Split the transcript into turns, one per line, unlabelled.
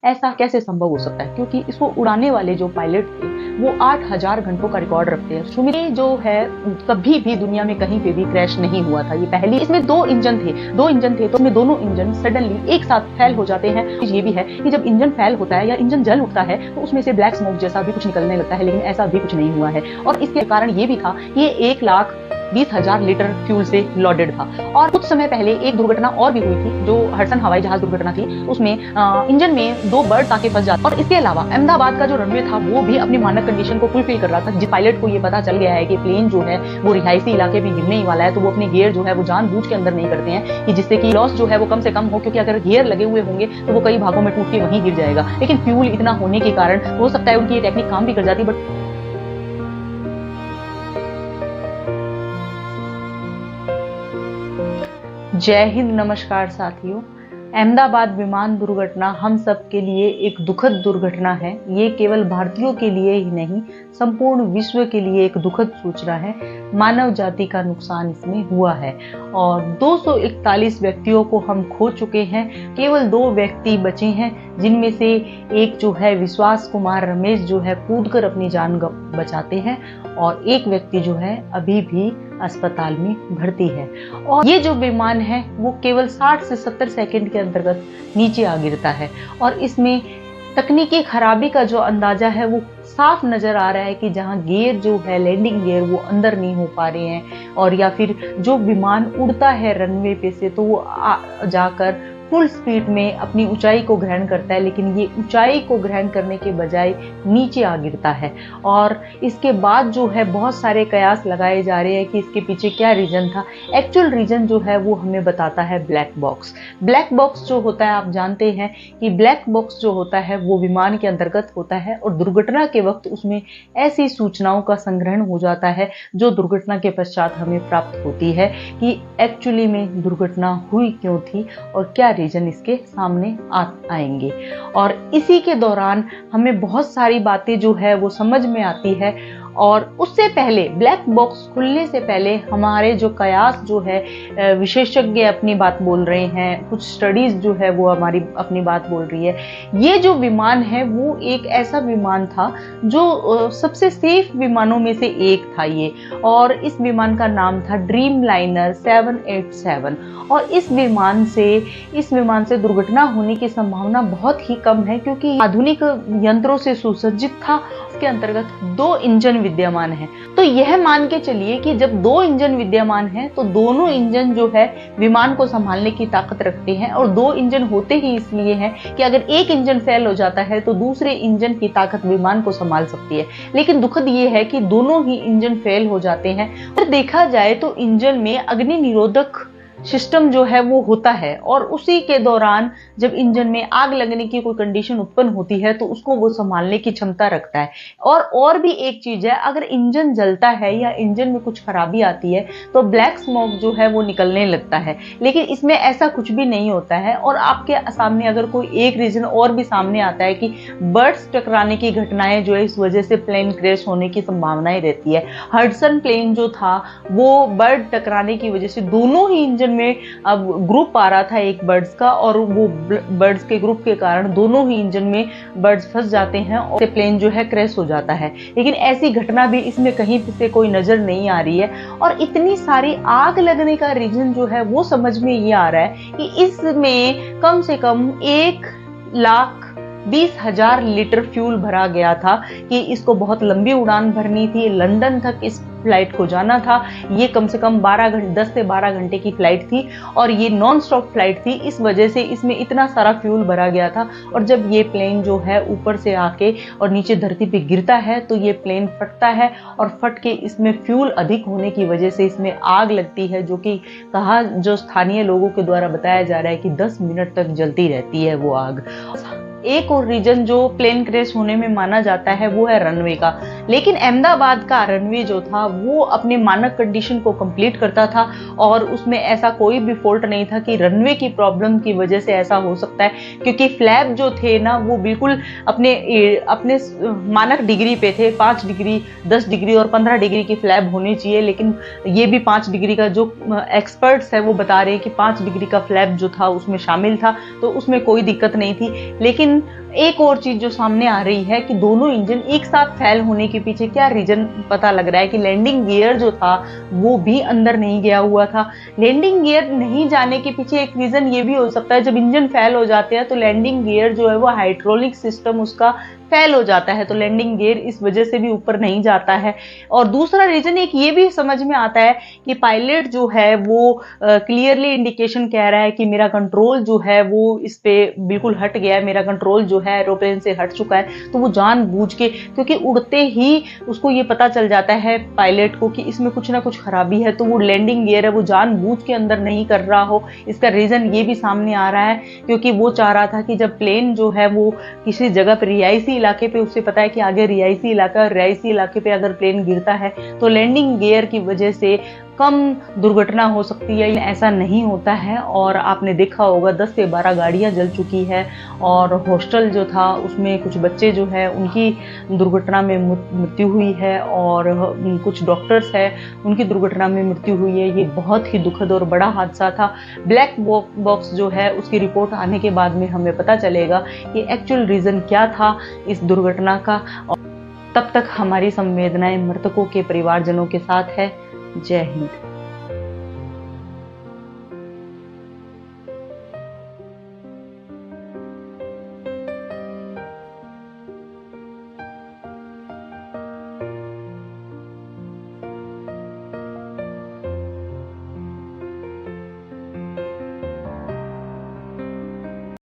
ऐसा कैसे संभव हो सकता है? क्योंकि इसको उड़ाने वाले जो पायलट थे वो 8000 घंटों का रिकॉर्ड रखते हैं। सुमित जो है कभी भी दुनिया में कहीं पे भी क्रैश नहीं हुआ था। ये पहली, इसमें दो इंजन थे तो इसमें दोनों इंजन सडनली एक साथ फेल हो जाते हैं। ये भी है कि जब इंजन फेल होता है या इंजन जल उठता है तो उसमें से ब्लैक स्मोक जैसा भी कुछ निकलने लगता है, लेकिन ऐसा भी कुछ नहीं हुआ है। और इसके कारण ये भी था कि ये 1,20,000 लीटर फ्यूल से लोडेड था। और कुछ समय पहले एक दुर्घटना और भी हुई थी, जो हडसन हवाई जहाज दुर्घटना थी। उसमें इंजन में 2 बर्ड्स आके फंस जाते। और इसके अलावा अहमदाबाद का जो रनवे था वो भी अपनी मानक कंडीशन को फुलफिल कर रहा था। जिस पायलट को ये पता चल गया है कि प्लेन जो है वो रिहायशी इलाके में गिरने ही वाला है, तो वो अपने गियर जो है वो जानबूझ के अंदर नहीं करते हैं कि जिससे कि लॉस जो है वो कम से कम हो, क्योंकि अगर गियर लगे हुए होंगे तो वो कई भागों में टूट के वहीं गिर जाएगा। लेकिन फ्यूल इतना होने के कारण हो सकता है उनकी ये टेक्निक काम भी कर जाती, बट जय हिंद, नमस्कार साथियों। अहमदाबाद विमान दुर्घटना हम सब के लिए एक दुखद दुर्घटना है। ये केवल भारतीयों के लिए ही नहीं, संपूर्ण विश्व के लिए एक दुखद सूचना है। मानव जाति का नुकसान इसमें हुआ है और 241 व्यक्तियों को हम खो चुके हैं। केवल 2 व्यक्ति बचे हैं, जिनमें से एक जो है विश्वास कुमार रमेश जो है कूदकर अपनी जान बचाते हैं और एक व्यक्ति जो है अभी भी अस्पताल में भर्ती है। और ये जो विमान है वो केवल 60 से 70 सेकंड के अंतर्गत नीचे आ गिरता है और इसमें तकनीकी खराबी का जो अंदाजा है वो साफ नजर आ रहा है कि जहां गियर जो है लैंडिंग गियर वो अंदर नहीं हो पा रहे हैं, और या फिर जो विमान उड़ता है रनवे पे से तो वो जाकर फुल स्पीड में अपनी ऊंचाई को ग्रहण करता है, लेकिन ये ऊंचाई को ग्रहण करने के बजाय नीचे आ गिरता है। और इसके बाद जो है बहुत सारे कयास लगाए जा रहे हैं कि इसके पीछे क्या रीजन था। एक्चुअल रीजन जो है वो हमें बताता है ब्लैक बॉक्स। ब्लैक बॉक्स जो होता है, आप जानते हैं कि ब्लैक बॉक्स जो होता है वो विमान के अंतर्गत होता है और दुर्घटना के वक्त उसमें ऐसी सूचनाओं का संग्रहण हो जाता है जो दुर्घटना के पश्चात हमें प्राप्त होती है कि एक्चुअली में दुर्घटना हुई क्यों थी और क्या रीजन इसके सामने आएंगे। और इसी के दौरान हमें बहुत सारी बातें जो है वो समझ में आती है। और उससे पहले, ब्लैक बॉक्स खुलने से पहले हमारे जो कयास जो है विशेषज्ञ अपनी बात बोल रहे हैं, कुछ स्टडीज जो है वो हमारी अपनी बात बोल रही है। ये जो विमान है वो एक ऐसा विमान था जो सबसे सेफ विमानों में से एक था ये, और इस विमान का नाम था ड्रीम लाइनर 787। और इस विमान से दुर्घटना होने की संभावना बहुत ही कम है, क्योंकि आधुनिक यंत्रों से सुसज्जित था। इसके अंतर्गत 2 इंजन विद्यमान है। तो यह मान के चलिए कि जब 2 इंजन विद्यमान है तो दोनों इंजन जो है विमान को संभालने की ताकत रखते हैं। और 2 इंजन होते ही इसलिए हैं कि अगर एक इंजन फेल हो जाता है तो दूसरे इंजन की ताकत विमान को संभाल सकती है। लेकिन दुखद ये है कि दोनों ही इंजन फेल हो जाते हैं। और देखा जाए तो इंजन में अग्नि निरोधक सिस्टम जो है वो होता है, और उसी के दौरान जब इंजन में आग लगने की कोई कंडीशन उत्पन्न होती है तो उसको वो संभालने की क्षमता रखता है। और भी एक चीज है, अगर इंजन जलता है या इंजन में कुछ खराबी आती है तो ब्लैक स्मोक जो है वो निकलने लगता है, लेकिन इसमें ऐसा कुछ भी नहीं होता है। और आपके सामने अगर कोई एक रीजन और भी सामने आता है कि बर्ड्स टकराने की घटनाएं जो है इस वजह से प्लेन क्रैश होने की संभावनाएं रहती है। हडसन प्लेन जो था वो बर्ड टकराने की वजह से दोनों ही इंजन में अब ग्रुप आ रहा था एक बर्ड्स का, और वो बर्ड्स के ग्रुप के कारण दोनों ही इंजन में बर्ड्स फंस जाते हैं और प्लेन जो है क्रैश हो जाता है। लेकिन ऐसी घटना भी इसमें कहीं से कोई नजर नहीं आ रही है। और इतनी सारी आग लगने का रीजन जो है वो समझ में ये आ रहा है कि इसमें कम से कम 1,20,000 लीटर फ्यूल भरा गया था कि इसको बहुत लंबी उड़ान भरनी थी, लंदन तक इस फ्लाइट को जाना था। ये कम से कम 10 से 12 घंटे की फ्लाइट थी और ये नॉन स्टॉप फ्लाइट थी। इस वजह से इसमें इतना सारा फ्यूल भरा गया था। और जब ये प्लेन जो है ऊपर से आके और नीचे धरती पे गिरता है तो ये प्लेन फटता है, और फट के इसमें फ्यूल अधिक होने की वजह से इसमें आग लगती है, जो स्थानीय लोगों के द्वारा बताया जा रहा है कि 10 मिनट तक जलती रहती है वो आग। एक और रीजन जो प्लेन क्रैश होने में माना जाता है वो है रनवे का, लेकिन अहमदाबाद का रनवे जो था वो अपने मानक कंडीशन को कंप्लीट करता था और उसमें ऐसा कोई भी फॉल्ट नहीं था कि रनवे की प्रॉब्लम की वजह से ऐसा हो सकता है, क्योंकि फ्लैप जो थे ना वो बिल्कुल अपने अपने मानक डिग्री पे थे। 5 डिग्री, 10 डिग्री और 15 डिग्री की फ्लैप होनी चाहिए, लेकिन ये भी 5 डिग्री का, जो एक्सपर्ट्स है वो बता रहे हैं कि 5 डिग्री का फ्लैप जो था उसमें शामिल था, तो उसमें कोई दिक्कत नहीं थी। लेकिन एक और चीज जो सामने आ रही है कि दोनों इंजन एक साथ फेल होने के पीछे क्या रीजन पता लग रहा है कि लैंडिंग गियर जो था वो भी अंदर नहीं गया हुआ था। लैंडिंग गियर नहीं जाने के पीछे एक रीजन ये भी हो सकता है, जब इंजन फेल हो जाते हैं तो लैंडिंग गियर जो है वो हाइड्रोलिक सिस्टम उसका फेल हो जाता है, तो लैंडिंग गियर इस वजह से भी ऊपर नहीं जाता है। और दूसरा रीजन एक ये भी समझ में आता है कि पायलट जो है वो क्लियरली इंडिकेशन कह रहा है कि मेरा कंट्रोल जो है वो इस पे बिल्कुल हट गया है, मेरा कंट्रोल जो है एरोप्लेन से हट चुका है। तो वो जानबूझ के, क्योंकि उड़ते ही उसको ये पता चल जाता है पायलट को कि इसमें कुछ ना कुछ खराबी है, तो वो लैंडिंग गियर है वो जानबूझ के अंदर नहीं कर रहा हो। इसका रीजन ये भी सामने आ रहा है क्योंकि वो चाह रहा था कि जब प्लेन जो है वो किसी जगह पर रिहायशी इलाके पे, उससे पता है कि आगे रिहायशी इलाके पे अगर प्लेन गिरता है तो लैंडिंग गियर की वजह से कम दुर्घटना हो सकती है। ऐसा नहीं होता है और आपने देखा होगा 10 से 12 गाड़ियां जल चुकी है और हॉस्टल जो था उसमें कुछ बच्चे जो है उनकी दुर्घटना में मृत्यु हुई है और कुछ डॉक्टर्स है उनकी दुर्घटना में मृत्यु हुई है। ये बहुत ही दुखद और बड़ा हादसा था। ब्लैक बॉक्स जो है उसकी रिपोर्ट आने के बाद में हमें पता चलेगा कि एक्चुअल रीजन क्या था इस दुर्घटना का। तब तक हमारी संवेदनाएं मृतकों के परिवारजनों के साथ है। जय हिंद।